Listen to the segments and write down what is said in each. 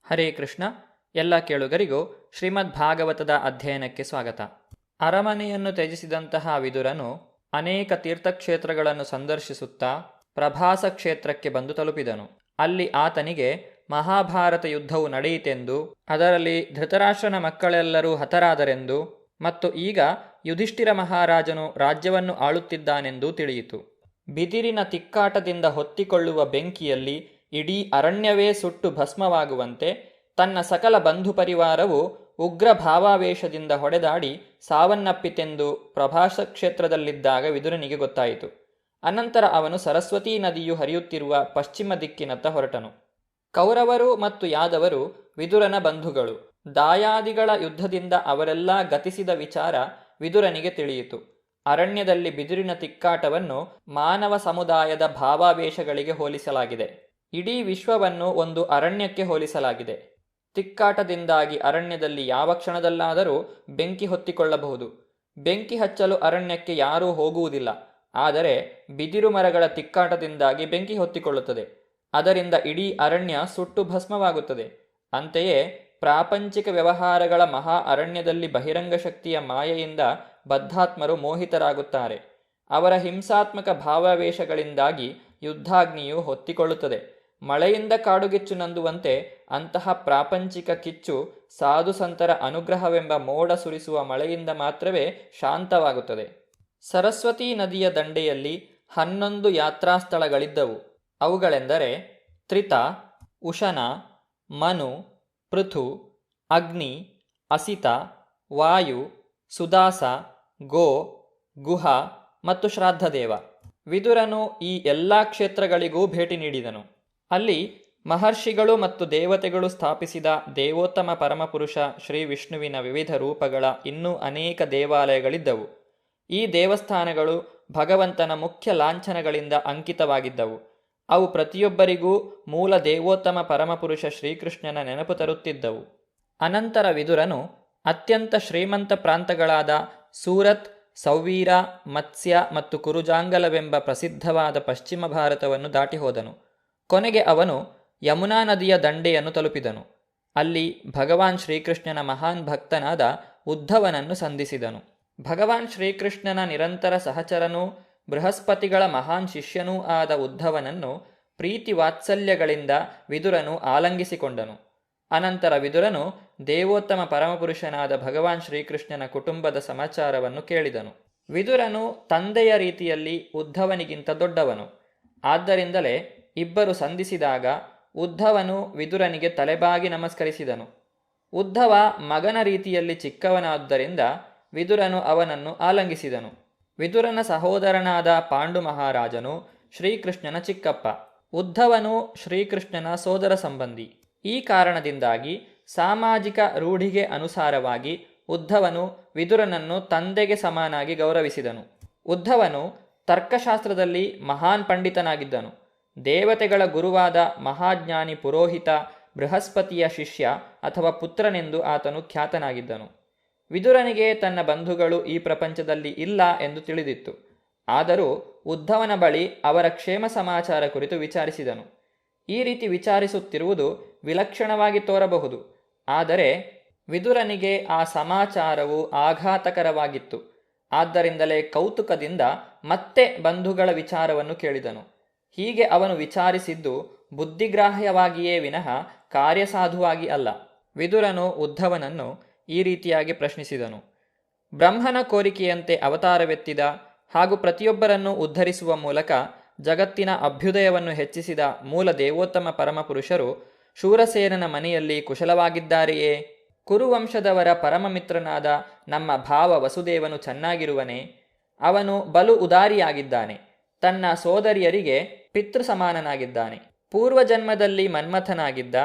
ಹರೇ ಕೃಷ್ಣ. ಎಲ್ಲ ಕೇಳುಗರಿಗೂ ಶ್ರೀಮದ್ ಭಾಗವತದ ಅಧ್ಯಯನಕ್ಕೆ ಸ್ವಾಗತ. ಅರಮನೆಯನ್ನು ತ್ಯಜಿಸಿದಂತಹ ವಿದುರನು ಅನೇಕ ತೀರ್ಥಕ್ಷೇತ್ರಗಳನ್ನು ಸಂದರ್ಶಿಸುತ್ತಾ ಪ್ರಭಾಸ ಕ್ಷೇತ್ರಕ್ಕೆ ಬಂದು ತಲುಪಿದನು. ಅಲ್ಲಿ ಆತನಿಗೆ ಮಹಾಭಾರತ ಯುದ್ಧವು ನಡೆಯಿತೆಂದು, ಅದರಲ್ಲಿ ಧೃತರಾಷ್ಟ್ರನ ಮಕ್ಕಳೆಲ್ಲರೂ ಹತರಾದರೆಂದು ಮತ್ತು ಈಗ ಯುಧಿಷ್ಠಿರ ಮಹಾರಾಜನು ರಾಜ್ಯವನ್ನು ಆಳುತ್ತಿದ್ದಾನೆಂದೂ ತಿಳಿಯಿತು. ಬಿದಿರಿನ ತಿಕ್ಕಾಟದಿಂದ ಹೊತ್ತಿಕೊಳ್ಳುವ ಬೆಂಕಿಯಲ್ಲಿ ಇಡೀ ಅರಣ್ಯವೇ ಸುಟ್ಟು ಭಸ್ಮವಾಗುವಂತೆ ತನ್ನ ಸಕಲ ಬಂಧು ಪರಿವಾರವು ಉಗ್ರ ಭಾವಾವೇಶದಿಂದ ಹೊಡೆದಾಡಿ ಸಾವನ್ನಪ್ಪಿತೆಂದು ಪ್ರಭಾಸ ಕ್ಷೇತ್ರದಲ್ಲಿದ್ದಾಗ ವಿದುರನಿಗೆ ಗೊತ್ತಾಯಿತು. ಅನಂತರ ಅವನು ಸರಸ್ವತೀ ನದಿಯು ಹರಿಯುತ್ತಿರುವ ಪಶ್ಚಿಮ ದಿಕ್ಕಿನತ್ತ ಹೊರಟನು. ಕೌರವರು ಮತ್ತು ಯಾದವರು ವಿದುರನ ಬಂಧುಗಳು. ದಾಯಾದಿಗಳ ಯುದ್ಧದಿಂದ ಅವರೆಲ್ಲ ಗತಿಸಿದ ವಿಚಾರ ವಿದುರನಿಗೆ ತಿಳಿಯಿತು. ಅರಣ್ಯದಲ್ಲಿ ಬಿದಿರಿನ ತಿಕ್ಕಾಟವನ್ನು ಮಾನವ ಸಮುದಾಯದ ಭಾವಾವೇಶಗಳಿಗೆ ಹೋಲಿಸಲಾಗಿದೆ. ಇಡೀ ವಿಶ್ವವನ್ನು ಒಂದು ಅರಣ್ಯಕ್ಕೆ ಹೋಲಿಸಲಾಗಿದೆ. ತಿಕ್ಕಾಟದಿಂದಾಗಿ ಅರಣ್ಯದಲ್ಲಿ ಯಾವ ಕ್ಷಣದಲ್ಲಾದರೂ ಬೆಂಕಿ ಹೊತ್ತಿಕೊಳ್ಳಬಹುದು. ಬೆಂಕಿ ಹಚ್ಚಲು ಅರಣ್ಯಕ್ಕೆ ಯಾರೂ ಹೋಗುವುದಿಲ್ಲ. ಆದರೆ ಬಿದಿರು ಮರಗಳ ತಿಕ್ಕಾಟದಿಂದಾಗಿ ಬೆಂಕಿ ಹೊತ್ತಿಕೊಳ್ಳುತ್ತದೆ. ಅದರಿಂದ ಇಡೀ ಅರಣ್ಯ ಸುಟ್ಟು ಭಸ್ಮವಾಗುತ್ತದೆ. ಅಂತೆಯೇ ಪ್ರಾಪಂಚಿಕ ವ್ಯವಹಾರಗಳ ಮಹಾ ಅರಣ್ಯದಲ್ಲಿ ಬಹಿರಂಗ ಶಕ್ತಿಯ ಮಾಯೆಯಿಂದ ಬದ್ಧಾತ್ಮರು ಮೋಹಿತರಾಗುತ್ತಾರೆ. ಅವರ ಹಿಂಸಾತ್ಮಕ ಭಾವಾವೇಶಗಳಿಂದಾಗಿ ಯುದ್ಧಾಗ್ನಿಯು ಹೊತ್ತಿಕೊಳ್ಳುತ್ತದೆ. ಮಳೆಯಿಂದ ಕಾಡುಗಿಚ್ಚು ನಂದುವಂತೆ ಅಂತಹ ಪ್ರಾಪಂಚಿಕ ಕಿಚ್ಚು ಸಾಧು ಸಂತರ ಅನುಗ್ರಹವೆಂಬ ಮೋಡ ಸುರಿಸುವ ಮಳೆಯಿಂದ ಮಾತ್ರವೇ ಶಾಂತವಾಗುತ್ತದೆ. ಸರಸ್ವತೀ ನದಿಯ ದಂಡೆಯಲ್ಲಿ 11 ಯಾತ್ರಾಸ್ಥಳಗಳಿದ್ದವು. ಅವುಗಳೆಂದರೆ ತ್ರಿತ, ಉಶನ, ಮನು, ಪೃಥು, ಅಗ್ನಿ, ಅಸಿತ, ವಾಯು, ಸುದಾಸ, ಗೋ, ಗುಹ ಮತ್ತು ಶ್ರಾದ್ದದೇವ. ವಿದುರನು ಈ ಎಲ್ಲ ಕ್ಷೇತ್ರಗಳಿಗೂ ಭೇಟಿ ನೀಡಿದನು. ಅಲ್ಲಿ ಮಹರ್ಷಿಗಳು ಮತ್ತು ದೇವತೆಗಳು ಸ್ಥಾಪಿಸಿದ ದೇವೋತ್ತಮ ಪರಮಪುರುಷ ಶ್ರೀ ವಿಷ್ಣುವಿನ ವಿವಿಧ ರೂಪಗಳ ಇನ್ನೂ ಅನೇಕ ದೇವಾಲಯಗಳಿದ್ದವು. ಈ ದೇವಸ್ಥಾನಗಳು ಭಗವಂತನ ಮುಖ್ಯ ಲಾಂಛನಗಳಿಂದ ಅಂಕಿತವಾಗಿದ್ದವು. ಅವು ಪ್ರತಿಯೊಬ್ಬರಿಗೂ ಮೂಲ ದೇವೋತ್ತಮ ಪರಮಪುರುಷ ಶ್ರೀಕೃಷ್ಣನ ನೆನಪು ತರುತ್ತಿದ್ದವು. ಅನಂತರ ವಿದುರನು ಅತ್ಯಂತ ಶ್ರೀಮಂತ ಪ್ರಾಂತಗಳಾದ ಸೂರತ್, ಸೌವೀರ, ಮತ್ಸ್ಯ ಮತ್ತು ಕುರುಜಾಂಗಲವೆಂಬ ಪ್ರಸಿದ್ಧವಾದ ಪಶ್ಚಿಮ ಭಾರತವನ್ನು ದಾಟಿ ಹೋದನು. ಕೊನೆಗೆ ಅವನು ಯಮುನಾ ನದಿಯ ದಂಡೆಯನ್ನು ತಲುಪಿದನು. ಅಲ್ಲಿ ಭಗವಾನ್ ಶ್ರೀಕೃಷ್ಣನ ಮಹಾನ್ ಭಕ್ತನಾದ ಉದ್ಧವನನ್ನು ಸಂಧಿಸಿದನು. ಭಗವಾನ್ ಶ್ರೀಕೃಷ್ಣನ ನಿರಂತರ ಸಹಚರನೂ ಬೃಹಸ್ಪತಿಗಳ ಮಹಾನ್ ಶಿಷ್ಯನೂ ಆದ ಉದ್ಧವನನ್ನು ಪ್ರೀತಿ ವಾತ್ಸಲ್ಯಗಳಿಂದ ವಿದುರನು ಆಲಂಗಿಸಿಕೊಂಡನು. ಅನಂತರ ವಿದುರನು ದೇವೋತ್ತಮ ಪರಮಪುರುಷನಾದ ಭಗವಾನ್ ಶ್ರೀಕೃಷ್ಣನ ಕುಟುಂಬದ ಸಮಾಚಾರವನ್ನು ಕೇಳಿದನು. ವಿದುರನು ತಂದೆಯ ರೀತಿಯಲ್ಲಿ ಉದ್ಧವನಿಗಿಂತ ದೊಡ್ಡವನು. ಆದ್ದರಿಂದಲೇ ಇಬ್ಬರು ಸಂಧಿಸಿದಾಗ ಉದ್ಧವನು ವಿದುರನಿಗೆ ತಲೆಬಾಗಿ ನಮಸ್ಕರಿಸಿದನು. ಉದ್ಧವ ಮಗನ ರೀತಿಯಲ್ಲಿ ಚಿಕ್ಕವನಾದ್ದರಿಂದ ವಿದುರನು ಅವನನ್ನು ಆಲಂಗಿಸಿದನು. ವಿದುರನ ಸಹೋದರನಾದ ಪಾಂಡು ಮಹಾರಾಜನು ಶ್ರೀಕೃಷ್ಣನ ಚಿಕ್ಕಪ್ಪ. ಉದ್ಧವನು ಶ್ರೀಕೃಷ್ಣನ ಸೋದರ ಸಂಬಂಧಿ. ಈ ಕಾರಣದಿಂದಾಗಿ ಸಾಮಾಜಿಕ ರೂಢಿಗೆ ಅನುಸಾರವಾಗಿ ಉದ್ಧವನು ವಿದುರನನ್ನು ತಂದೆಗೆ ಸಮಾನಾಗಿ ಗೌರವಿಸಿದನು. ಉದ್ಧವನು ತರ್ಕಶಾಸ್ತ್ರದಲ್ಲಿ ಮಹಾನ್ ಪಂಡಿತನಾಗಿದ್ದನು. ದೇವತೆಗಳ ಗುರುವಾದ ಮಹಾಜ್ಞಾನಿ ಪುರೋಹಿತ ಬೃಹಸ್ಪತಿಯ ಶಿಷ್ಯ ಅಥವಾ ಪುತ್ರನೆಂದು ಆತನು ಖ್ಯಾತನಾಗಿದ್ದನು. ವಿದುರನಿಗೆ ತನ್ನ ಬಂಧುಗಳು ಈ ಪ್ರಪಂಚದಲ್ಲಿ ಇಲ್ಲ ಎಂದು ತಿಳಿದಿತ್ತು. ಆದರೂ ಉದ್ಧವನ ಬಳಿ ಅವರ ಕ್ಷೇಮ ಸಮಾಚಾರ ಕುರಿತು ವಿಚಾರಿಸಿದನು. ಈ ರೀತಿ ವಿಚಾರಿಸುತ್ತಿರುವುದು ವಿಲಕ್ಷಣವಾಗಿ ತೋರಬಹುದು. ಆದರೆ ವಿದುರನಿಗೆ ಆ ಸಮಾಚಾರವು ಆಘಾತಕರವಾಗಿತ್ತು. ಆದ್ದರಿಂದಲೇ ಕೌತುಕದಿಂದ ಮತ್ತೆ ಬಂಧುಗಳ ವಿಚಾರವನ್ನು ಕೇಳಿದನು. ಹೀಗೆ ಅವನು ವಿಚಾರಿಸಿದ್ದು ಬುದ್ಧಿಗ್ರಾಹ್ಯವಾಗಿಯೇ ವಿನಃ ಕಾರ್ಯಸಾಧುವಾಗಿ ಅಲ್ಲ. ವಿದುರನು ಉದ್ಧವನನ್ನು ಈ ರೀತಿಯಾಗಿ ಪ್ರಶ್ನಿಸಿದನು. ಬ್ರಹ್ಮನ ಕೋರಿಕೆಯಂತೆ ಅವತಾರವೆತ್ತಿದ ಹಾಗೂ ಪ್ರತಿಯೊಬ್ಬರನ್ನು ಉದ್ಧರಿಸುವ ಮೂಲಕ ಜಗತ್ತಿನ ಅಭ್ಯುದಯವನ್ನು ಹೆಚ್ಚಿಸಿದ ಮೂಲ ದೇವೋತ್ತಮ ಪರಮಪುರುಷರು ಶೂರಸೇನನ ಮನೆಯಲ್ಲಿ ಕುಶಲವಾಗಿದ್ದಾರೆಯೇ? ಕುರುವಂಶದವರ ಪರಮಮಿತ್ರನಾದ ನಮ್ಮ ಭಾವ ವಸುದೇವನು ಚೆನ್ನಾಗಿರುವನೇ? ಅವನು ಬಲು ಉದಾರಿಯಾಗಿದ್ದಾನೆ. ತನ್ನ ಸೋದರಿಯರಿಗೆ ಪಿತೃ ಸಮಾನನಾಗಿದ್ದಾನೆ. ಪೂರ್ವಜನ್ಮದಲ್ಲಿ ಮನ್ಮಥನಾಗಿದ್ದ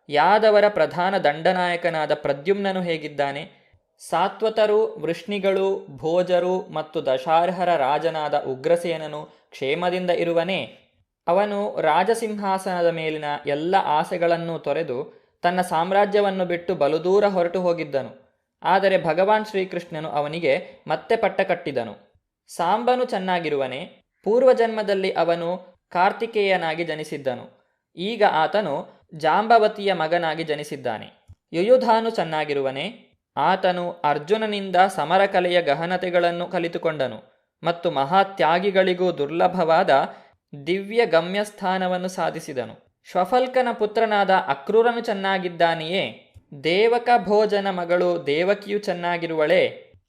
ಯಾದವರ ಪ್ರಧಾನ ದಂಡನಾಯಕನಾದ ಪ್ರದ್ಯುಮ್ನನು ಹೇಗಿದ್ದಾನೆ? ಸಾತ್ವತರು, ವೃಷ್ಣಿಗಳು, ಭೋಜರು ಮತ್ತು ದಶಾರ್ಹರ ರಾಜನಾದ ಉಗ್ರಸೇನನು ಕ್ಷೇಮದಿಂದ ಇರುವನೇ? ಅವನು ರಾಜಸಿಂಹಾಸನದ ಮೇಲಿನ ಎಲ್ಲ ಆಸೆಗಳನ್ನೂ ತೊರೆದು ತನ್ನ ಸಾಮ್ರಾಜ್ಯವನ್ನು ಬಿಟ್ಟು ಬಲುದೂರ ಹೊರಟು ಹೋಗಿದ್ದನು. ಆದರೆ ಭಗವಾನ್ ಶ್ರೀಕೃಷ್ಣನು ಅವನಿಗೆ ಮತ್ತೆ ಪಟ್ಟ ಕಟ್ಟಿದನು. ಸಾಂಬನು ಚೆನ್ನಾಗಿರುವನೇ? ಪೂರ್ವಜನ್ಮದಲ್ಲಿ ಅವನು ಕಾರ್ತಿಕೇಯನಾಗಿ ಜನಿಸಿದ್ದನು. ಈಗ ಆತನು ಜಾಂಬವತಿಯ ಮಗನಾಗಿ ಜನಿಸಿದ್ದಾನೆ. ಯುಯುಧಾನು ಚೆನ್ನಾಗಿರುವನೇ. ಆತನು ಅರ್ಜುನನಿಂದ ಸಮರಕಲೆಯ ಗಹನತೆಗಳನ್ನು ಕಲಿತುಕೊಂಡನು ಮತ್ತು ಮಹಾತ್ಯಾಗಿಗಳಿಗೂ ದುರ್ಲಭವಾದ ದಿವ್ಯ ಗಮ್ಯಸ್ಥಾನವನ್ನು ಸಾಧಿಸಿದನು. ಶ್ವಫಲ್ಕನ ಪುತ್ರನಾದ ಅಕ್ರೂರನು ಚೆನ್ನಾಗಿದ್ದಾನೆಯೇ? ದೇವಕ ಭೋಜನ ಮಗಳು ದೇವಕಿಯು ಚೆನ್ನಾಗಿರುವಳೇ?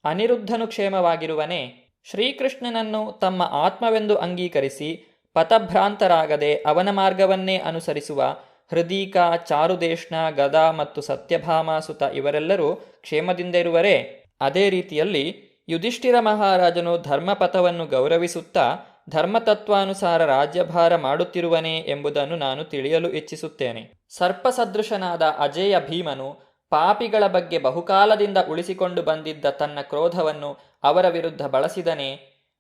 ಅನಿರುದ್ಧನು ಕ್ಷೇಮವಾಗಿರುವನೇ? ಶ್ರೀಕೃಷ್ಣನನ್ನು ತಮ್ಮ ಆತ್ಮವೆಂದು ಅಂಗೀಕರಿಸಿ ಪಥಭ್ರಾಂತರಾಗದೆ ಅವನ ಮಾರ್ಗವನ್ನೇ ಅನುಸರಿಸುವ ಹೃದೀಕ, ಚಾರುದೇಶ್ನ, ಗದಾ ಮತ್ತು ಸತ್ಯಭಾಮಾಸುತ ಇವರೆಲ್ಲರೂ ಕ್ಷೇಮದಿಂದ ಇರುವರೇ? ಅದೇ ರೀತಿಯಲ್ಲಿ ಯುಧಿಷ್ಠಿರ ಮಹಾರಾಜನು ಧರ್ಮಪಥವನ್ನು ಗೌರವಿಸುತ್ತಾ ಧರ್ಮತತ್ವಾನುಸಾರ ರಾಜ್ಯಭಾರ ಮಾಡುತ್ತಿರುವನೇ ಎಂಬುದನ್ನು ನಾನು ತಿಳಿಯಲು ಇಚ್ಛಿಸುತ್ತೇನೆ. ಸರ್ಪಸದೃಶನಾದ ಅಜೇಯ ಭೀಮನು ಪಾಪಿಗಳ ಬಗ್ಗೆ ಬಹುಕಾಲದಿಂದ ಉಳಿಸಿಕೊಂಡು ಬಂದಿದ್ದ ತನ್ನ ಕ್ರೋಧವನ್ನು ಅವರ ವಿರುದ್ಧ ಬಳಸಿದನೇ?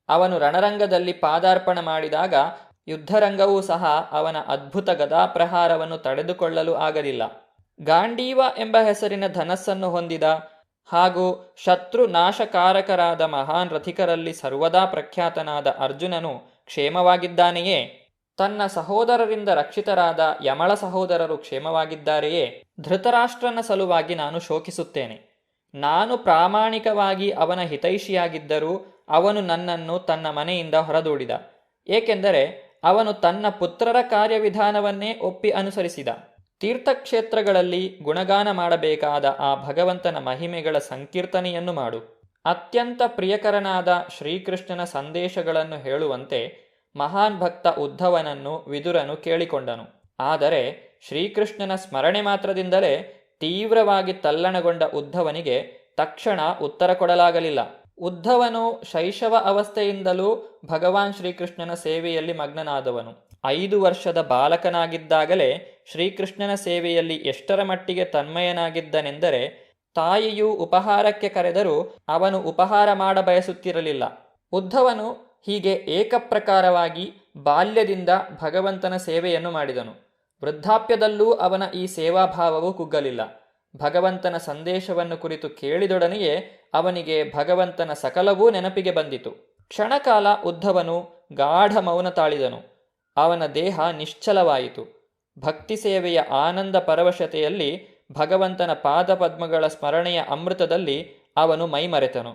ಅವನು ರಣರಂಗದಲ್ಲಿ ಪಾದಾರ್ಪಣ ಮಾಡಿದಾಗ ಯುದ್ಧರಂಗವೂ ಸಹ ಅವನ ಅದ್ಭುತ ಗದಾಪ್ರಹಾರವನ್ನು ತಡೆದುಕೊಳ್ಳಲು ಆಗಲಿಲ್ಲ. ಗಾಂಡೀವ ಎಂಬ ಹೆಸರಿನ ಧನಸ್ಸನ್ನು ಹೊಂದಿದ ಹಾಗೂ ಶತ್ರು ನಾಶಕಾರಕರಾದ ಮಹಾನ್ ರಥಿಕರಲ್ಲಿ ಸರ್ವದಾ ಪ್ರಖ್ಯಾತನಾದ ಅರ್ಜುನನು ಕ್ಷೇಮವಾಗಿದ್ದಾನೆಯೇ? ತನ್ನ ಸಹೋದರರಿಂದ ರಕ್ಷಿತರಾದ ಯಮಳ ಸಹೋದರರು ಕ್ಷೇಮವಾಗಿದ್ದಾರೆಯೇ? ಧೃತರಾಷ್ಟ್ರನ ಸಲುವಾಗಿ ನಾನು ಶೋಕಿಸುತ್ತೇನೆ. ನಾನು ಪ್ರಾಮಾಣಿಕವಾಗಿ ಅವನ ಹಿತೈಷಿಯಾಗಿದ್ದರೂ ಅವನು ನನ್ನನ್ನು ತನ್ನ ಮನೆಯಿಂದ ಹೊರದೂಡಿದ. ಏಕೆಂದರೆ ಅವನು ತನ್ನ ಪುತ್ರರ ಕಾರ್ಯವಿಧಾನವನ್ನೇ ಒಪ್ಪಿ ಅನುಸರಿಸಿದ. ತೀರ್ಥಕ್ಷೇತ್ರಗಳಲ್ಲಿ ಗುಣಗಾನ ಮಾಡಬೇಕಾದ ಆ ಭಗವಂತನ ಮಹಿಮೆಗಳ ಸಂಕೀರ್ತನೆಯನ್ನು ಮಾಡು. ಅತ್ಯಂತ ಪ್ರಿಯಕರನಾದ ಶ್ರೀಕೃಷ್ಣನ ಸಂದೇಶಗಳನ್ನು ಹೇಳುವಂತೆ ಮಹಾನ್ ಭಕ್ತ ಉದ್ಧವನನ್ನು ವಿದುರನು ಕೇಳಿಕೊಂಡನು. ಆದರೆ ಶ್ರೀಕೃಷ್ಣನ ಸ್ಮರಣೆ ಮಾತ್ರದಿಂದಲೇ ತೀವ್ರವಾಗಿ ತಲ್ಲಣಗೊಂಡ ಉದ್ಧವನಿಗೆ ತಕ್ಷಣ ಉತ್ತರ ಕೊಡಲಾಗಲಿಲ್ಲ. ಉದ್ಧವನು ಶೈಶವ ಅವಸ್ಥೆಯಿಂದಲೂ ಭಗವಾನ್ ಶ್ರೀಕೃಷ್ಣನ ಸೇವೆಯಲ್ಲಿ ಮಗ್ನನಾದವನು. 5 ವರ್ಷದ ಬಾಲಕನಾಗಿದ್ದಾಗಲೇ ಶ್ರೀಕೃಷ್ಣನ ಸೇವೆಯಲ್ಲಿ ಎಷ್ಟರ ಮಟ್ಟಿಗೆ ತನ್ಮಯನಾಗಿದ್ದನೆಂದರೆ ತಾಯಿಯು ಉಪಹಾರಕ್ಕೆ ಕರೆದರೂ ಅವನು ಉಪಹಾರ ಮಾಡಬಯಸುತ್ತಿರಲಿಲ್ಲ. ಉದ್ಧವನು ಹೀಗೆ ಏಕಪ್ರಕಾರವಾಗಿ ಬಾಲ್ಯದಿಂದ ಭಗವಂತನ ಸೇವೆಯನ್ನು ಮಾಡಿದನು. ವೃದ್ಧಾಪ್ಯದಲ್ಲೂ ಅವನ ಈ ಸೇವಾಭಾವವು ಕುಗ್ಗಲಿಲ್ಲ. ಭಗವಂತನ ಸಂದೇಶವನ್ನು ಕುರಿತು ಕೇಳಿದೊಡನೆಯೇ ಅವನಿಗೆ ಭಗವಂತನ ಸಕಲವೂ ನೆನಪಿಗೆ ಬಂದಿತು. ಕ್ಷಣಕಾಲ ಉದ್ಧವನು ಗಾಢ ಮೌನ ತಾಳಿದನು. ಅವನ ದೇಹ ನಿಶ್ಚಲವಾಯಿತು. ಭಕ್ತಿ ಸೇವೆಯ ಆನಂದ ಪರವಶತೆಯಲ್ಲಿ, ಭಗವಂತನ ಪಾದಪದ್ಮಗಳ ಸ್ಮರಣೆಯ ಅಮೃತದಲ್ಲಿ ಅವನು ಮೈಮರೆತನು.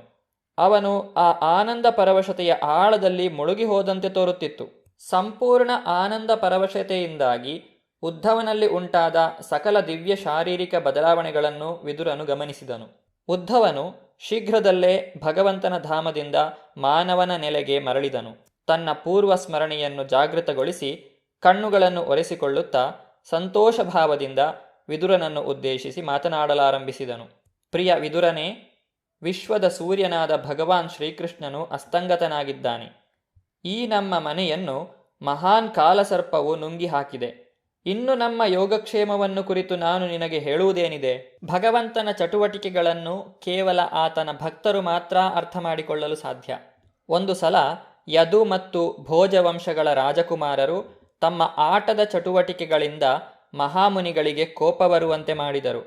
ಅವನು ಆ ಆನಂದ ಪರವಶತೆಯ ಆಳದಲ್ಲಿ ಮುಳುಗಿ ಹೋದಂತೆ ತೋರುತ್ತಿತ್ತು. ಸಂಪೂರ್ಣ ಆನಂದ ಪರವಶತೆಯಿಂದಾಗಿ ಉದ್ಧವನಲ್ಲಿ ಉಂಟಾದ ಸಕಲ ದಿವ್ಯ ಶಾರೀರಿಕ ಬದಲಾವಣೆಗಳನ್ನು ವಿದುರನು ಗಮನಿಸಿದನು. ಉದ್ಧವನು ಶೀಘ್ರದಲ್ಲೇ ಭಗವಂತನ ಧಾಮದಿಂದ ಮಾನವನ ನೆಲೆಗೆ ಮರಳಿದನು. ತನ್ನ ಪೂರ್ವ ಸ್ಮರಣೆಯನ್ನು ಜಾಗೃತಗೊಳಿಸಿ ಕಣ್ಣುಗಳನ್ನು ಒರೆಸಿಕೊಳ್ಳುತ್ತಾ ಸಂತೋಷ ಭಾವದಿಂದ ವಿದುರನನ್ನು ಉದ್ದೇಶಿಸಿ ಮಾತನಾಡಲಾರಂಭಿಸಿದನು. ಪ್ರಿಯ ವಿದುರನೇ, ವಿಶ್ವದ ಸೂರ್ಯನಾದ ಭಗವಾನ್ ಶ್ರೀಕೃಷ್ಣನು ಅಸ್ತಂಗತನಾಗಿದ್ದಾನೆ. ಈ ನಮ್ಮ ಮನೆಯನ್ನು ಮಹಾನ್ ಕಾಲಸರ್ಪವು ನುಂಗಿ ಹಾಕಿದೆ. ಇನ್ನು ನಮ್ಮ ಯೋಗಕ್ಷೇಮವನ್ನು ಕುರಿತು ನಾನು ನಿನಗೆ ಹೇಳುವುದೇನಿದೆ? ಭಗವಂತನ ಚಟುವಟಿಕೆಗಳನ್ನು ಕೇವಲ ಆತನ ಭಕ್ತರು ಮಾತ್ರ ಅರ್ಥ ಮಾಡಿಕೊಳ್ಳಲು ಸಾಧ್ಯ. ಒಂದು ಸಲ ಯದು ಮತ್ತು ಭೋಜ ವಂಶಗಳ ರಾಜಕುಮಾರರು ತಮ್ಮ ಆಟದ ಚಟುವಟಿಕೆಗಳಿಂದ ಮಹಾಮುನಿಗಳಿಗೆ ಕೋಪ ಬರುವಂತೆ ಮಾಡಿದರು.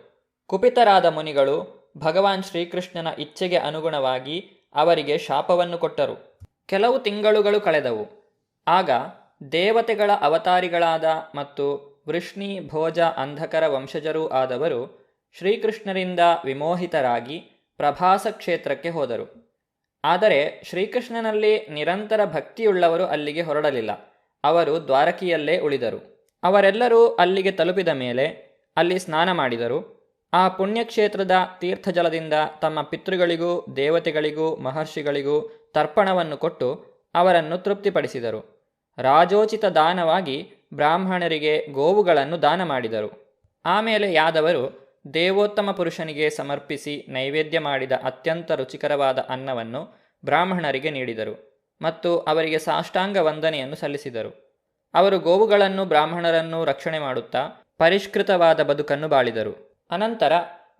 ಕುಪಿತರಾದ ಮುನಿಗಳು ಭಗವಾನ್ ಶ್ರೀಕೃಷ್ಣನ ಇಚ್ಛೆಗೆ ಅನುಗುಣವಾಗಿ ಅವರಿಗೆ ಶಾಪವನ್ನು ಕೊಟ್ಟರು. ಕೆಲವು ತಿಂಗಳುಗಳು ಕಳೆದವು. ಆಗ ದೇವತೆಗಳ ಅವತಾರಿಗಳಾದ ಮತ್ತು ವೃಷ್ಣಿ, ಭೋಜ, ಅಂಧಕರ ವಂಶಜರೂ ಆದವರು ಶ್ರೀಕೃಷ್ಣರಿಂದ ವಿಮೋಹಿತರಾಗಿ ಪ್ರಭಾಸ ಕ್ಷೇತ್ರಕ್ಕೆ ಹೋದರು. ಆದರೆ ಶ್ರೀಕೃಷ್ಣನಲ್ಲಿ ನಿರಂತರ ಭಕ್ತಿಯುಳ್ಳವರು ಅಲ್ಲಿಗೆ ಹೊರಡಲಿಲ್ಲ. ಅವರು ದ್ವಾರಕಿಯಲ್ಲೇ ಉಳಿದರು. ಅವರೆಲ್ಲರೂ ಅಲ್ಲಿಗೆ ತಲುಪಿದ ಮೇಲೆ ಅಲ್ಲಿ ಸ್ನಾನ ಮಾಡಿದರು. ಆ ಪುಣ್ಯಕ್ಷೇತ್ರದ ತೀರ್ಥಜಲದಿಂದ ತಮ್ಮ ಪಿತೃಗಳಿಗೂ ದೇವತೆಗಳಿಗೂ ಮಹರ್ಷಿಗಳಿಗೂ ತರ್ಪಣವನ್ನು ಕೊಟ್ಟು ಅವರನ್ನು ತೃಪ್ತಿಪಡಿಸಿದರು. ರಾಜೋಚಿತ ದಾನವಾಗಿ ಬ್ರಾಹ್ಮಣರಿಗೆ ಗೋವುಗಳನ್ನು ದಾನ ಮಾಡಿದರು. ಆಮೇಲೆ ಯಾದವರು ದೇವೋತ್ತಮ ಪುರುಷನಿಗೆ ಸಮರ್ಪಿಸಿ ನೈವೇದ್ಯ ಮಾಡಿದ ಅತ್ಯಂತ ರುಚಿಕರವಾದ ಅನ್ನವನ್ನು ಬ್ರಾಹ್ಮಣರಿಗೆ ನೀಡಿದರು ಮತ್ತು ಅವರಿಗೆ ಸಾಷ್ಟಾಂಗ ವಂದನೆಯನ್ನು ಸಲ್ಲಿಸಿದರು. ಅವರು ಗೋವುಗಳನ್ನು ಬ್ರಾಹ್ಮಣರನ್ನು ರಕ್ಷಣೆ ಮಾಡುತ್ತಾ ಪರಿಷ್ಕೃತವಾದ ಬದುಕನ್ನು ಬಾಳಿದರು. ಅನಂತರ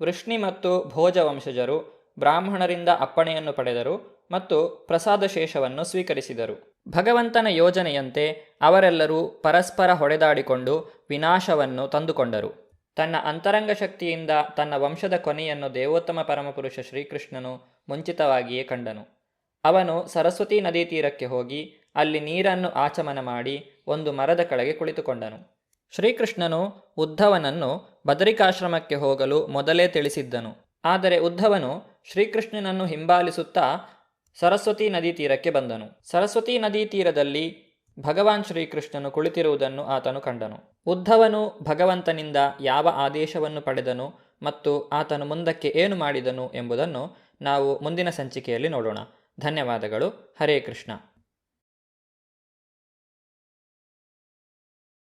ವೃಷ್ಣಿ ಮತ್ತು ಭೋಜ ವಂಶಜರು ಬ್ರಾಹ್ಮಣರಿಂದ ಅಪ್ಪಣೆಯನ್ನು ಪಡೆದರು ಮತ್ತು ಪ್ರಸಾದ ಶೇಷವನ್ನು ಸ್ವೀಕರಿಸಿದರು. ಭಗವಂತನ ಯೋಜನೆಯಂತೆ ಅವರೆಲ್ಲರೂ ಪರಸ್ಪರ ಹೊಡೆದಾಡಿಕೊಂಡು ವಿನಾಶವನ್ನು ತಂದುಕೊಂಡರು. ತನ್ನ ಅಂತರಂಗ ಶಕ್ತಿಯಿಂದ ತನ್ನ ವಂಶದ ಕೊನೆಯನ್ನು ದೇವೋತ್ತಮ ಪರಮಪುರುಷ ಶ್ರೀಕೃಷ್ಣನು ಮುಂಚಿತವಾಗಿಯೇ ಕಂಡನು. ಅವನು ಸರಸ್ವತೀ ನದಿ ತೀರಕ್ಕೆ ಹೋಗಿ ಅಲ್ಲಿ ನೀರನ್ನು ಆಚಮನ ಮಾಡಿ ಒಂದು ಮರದ ಕೆಳಗೆ ಕುಳಿತುಕೊಂಡನು. ಶ್ರೀಕೃಷ್ಣನು ಉದ್ಧವನನ್ನು ಬದರಿಕಾಶ್ರಮಕ್ಕೆ ಹೋಗಲು ಮೊದಲೇ ತಿಳಿಸಿದ್ದನು. ಆದರೆ ಉದ್ಧವನು ಶ್ರೀಕೃಷ್ಣನನ್ನು ಹಿಂಬಾಲಿಸುತ್ತಾ ಸರಸ್ವತೀ ನದಿ ತೀರಕ್ಕೆ ಬಂದನು. ಸರಸ್ವತೀ ನದಿ ತೀರದಲ್ಲಿ ಭಗವಾನ್ ಶ್ರೀಕೃಷ್ಣನು ಕುಳಿತಿರುವುದನ್ನು ಆತನು ಕಂಡನು. ಉದ್ಧವನು ಭಗವಂತನಿಂದ ಯಾವ ಆದೇಶವನ್ನು ಪಡೆದನು ಮತ್ತು ಆತನು ಮುಂದಕ್ಕೆ ಏನು ಮಾಡಿದನು ಎಂಬುದನ್ನು ನಾವು ಮುಂದಿನ ಸಂಚಿಕೆಯಲ್ಲಿ ನೋಡೋಣ. ಧನ್ಯವಾದಗಳು. ಹರೇ ಕೃಷ್ಣ.